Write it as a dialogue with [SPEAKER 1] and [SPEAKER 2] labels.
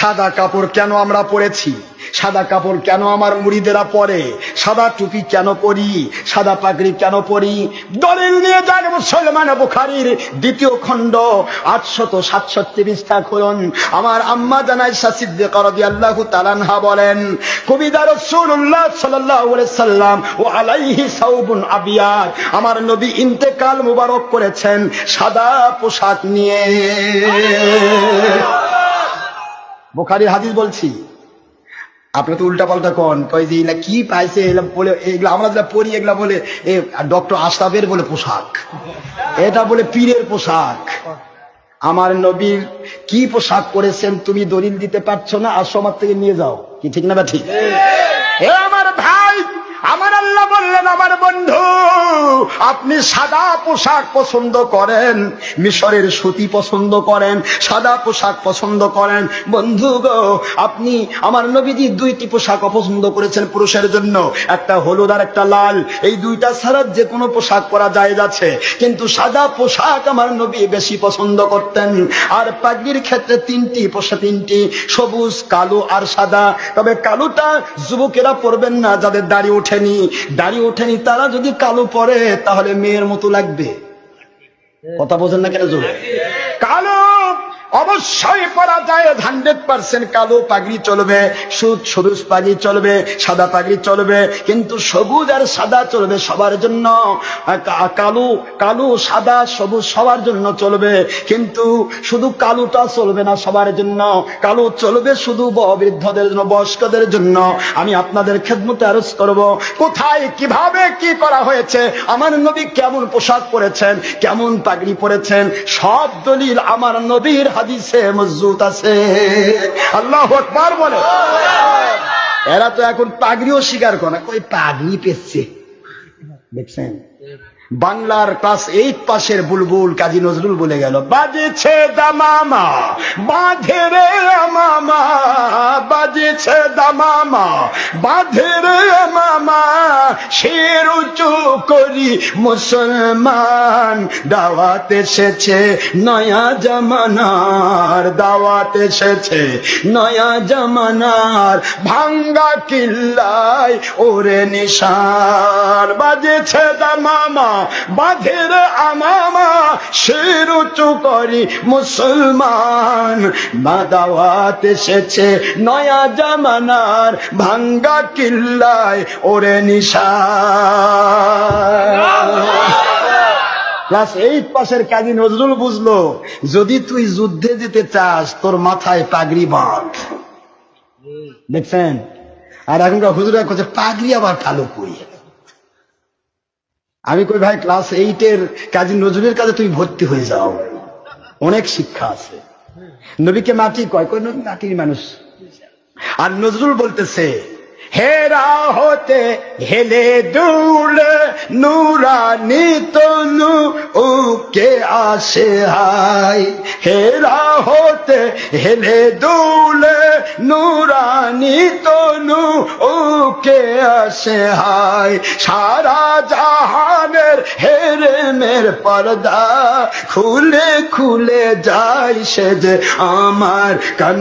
[SPEAKER 1] সাদা কাপড় কেন আমরা পরেছি, সাদা কাপড় কেন আমার মুরিদেরা পরে, সাদা টুপি কেন পরি, সাদা পাগড়ি কেন পরি? দলিল নিয়ে যান মুসলমান বুখারীর 2য় খণ্ড 867 পৃষ্ঠা খুলুন। আমার আম্মা জান আয়েশা সিদ্দিকা রাদিয়াল্লাহু তাআলা আনহা বলেন, কবিদা রাসূলুল্লাহ সাল্লাল্লাহু আলাইহি সাল্লাম ও আলাইহি সাওবুন আবিয়াদ, আমার নবী ইন্তেকাল মুবারক করেছেন সাদা পোশাক নিয়ে। বুখারীর হাদিস বলছি, আপনি তো উল্টা পাল্টা কন, কই যে এগুলা কি পাইছে, এগুলা বলে, এগুলা আমরা যেটা পড়ি এগুলা বলে ডক্টর আশরাফের বলে পোশাক, এটা বলে পীরের পোশাক। আমার নবীর কি পোশাক করেছেন তুমি দলিল দিতে পারছো না, আসো আমার থেকে নিয়ে যাও। কি ঠিক না? ঠিক। আমার ভাই, আমার আল্লাহ বললেন, আমার বন্ধু আপনি সাদা পোশাক পছন্দ করেন, মিশরের সুতি পছন্দ করেন, সাদা পোশাক পছন্দ করেন। বন্ধু গো, আপনি আমার নবীজি 2টি পোশাক অপছন্দ করেছেন পুরুষের জন্য, একটা হলুদ আর একটা লাল। এই 2টা ছাড়া যে কোনো পোশাক পরা জায়েজ আছে, কিন্তু সাদা পোশাক আমার নবী বেশি পছন্দ করতেন। আর পাগড়ির ক্ষেত্রে 3টি পোশাক, 3টি, সবুজ, কালো আর সাদা। তবে কালোটা যুবকেরা পরবেন না, যাদের দাড়ি ওঠেনি তারা যদি কালো পরে তাহলে মেয়ের মতো লাগবে। কথা বোঝেন না কেন? কালো অবশ্যই পরা যায়, 100% কালো পাগড়ি চলবে, সবুজ পাগড়ি চলবে, সাদা পাগড়ি চলবে, কিন্তু সবুজ আর সাদা চলবে সবার জন্য। কালো সাদা সবুজ সবার জন্য চলবে, কিন্তু শুধু কালোটা চলবে না সবার জন্য। কালো চলবে শুধু বৃদ্ধদের জন্য, বয়স্কদের জন্য। আমি আপনাদের খেদমতে আরজ করব, কোথায় কিভাবে কি করা হয়েছে, আমার নবী কেমন পোশাক পরেছেন, কেমন পাগড়ি পরেছেন, সব দলিল আমার নবীর হাদিসে মজবুত আছে। আল্লাহু আকবার বলে। এরা তো এখন পাগড়িও স্বীকার করে না, কই পাগড়ি পেচ্ছে। দেখছেন, বাংলার ক্লাস 8 পাশের বুলবুল কাজী নজরুল বলে গেল, বাজেছে দামামা বাঁধে রে মামা, বাজেছে দামামা বাঁধে রে মামা, শির উঁচু করি মুসলমান, দাওয়াত এসেছে নয়া জামানার, দাওয়াত এসেছে নয়া জামানার, ভাঙ্গা কিল্লায় ওরে নিশান। বাজেছে দামামা বাঁধের আমামা, শির উঁচু করি মুসলমান, দাওয়াত এসেছে নয়া জামানার, ভাঙ্গা কিল্লায় ওরে নিশান। ক্লাস 8 পাশের কাজী নজরুল বুঝলো, যদি তুই যুদ্ধে যেতে চাস তোর মাথায় পাগড়ি বাঁধ। দেখছেন? আর এখনকার হুজুরা করছে পাগড়ি আবার কালো কই। আমি কই ভাই, ক্লাস 8-এর কাজী নজরুলের কাছে তুমি ভর্তি হয়ে যাও, অনেক শিক্ষা আছে। নবীকে মাটি কয়, কই নবী মাটির মানুষ। আর নজরুল বলতেছে, হেরা হতে হেলে দুলে নুরানি তনু উকে আসে হাই, হেরা হতে হেলে দুলে নুরানি তনু উকে আসে হাই, সারা জাহানের হেরেমের পর্দা খুলে খুলে যায় সে যে আমার কান।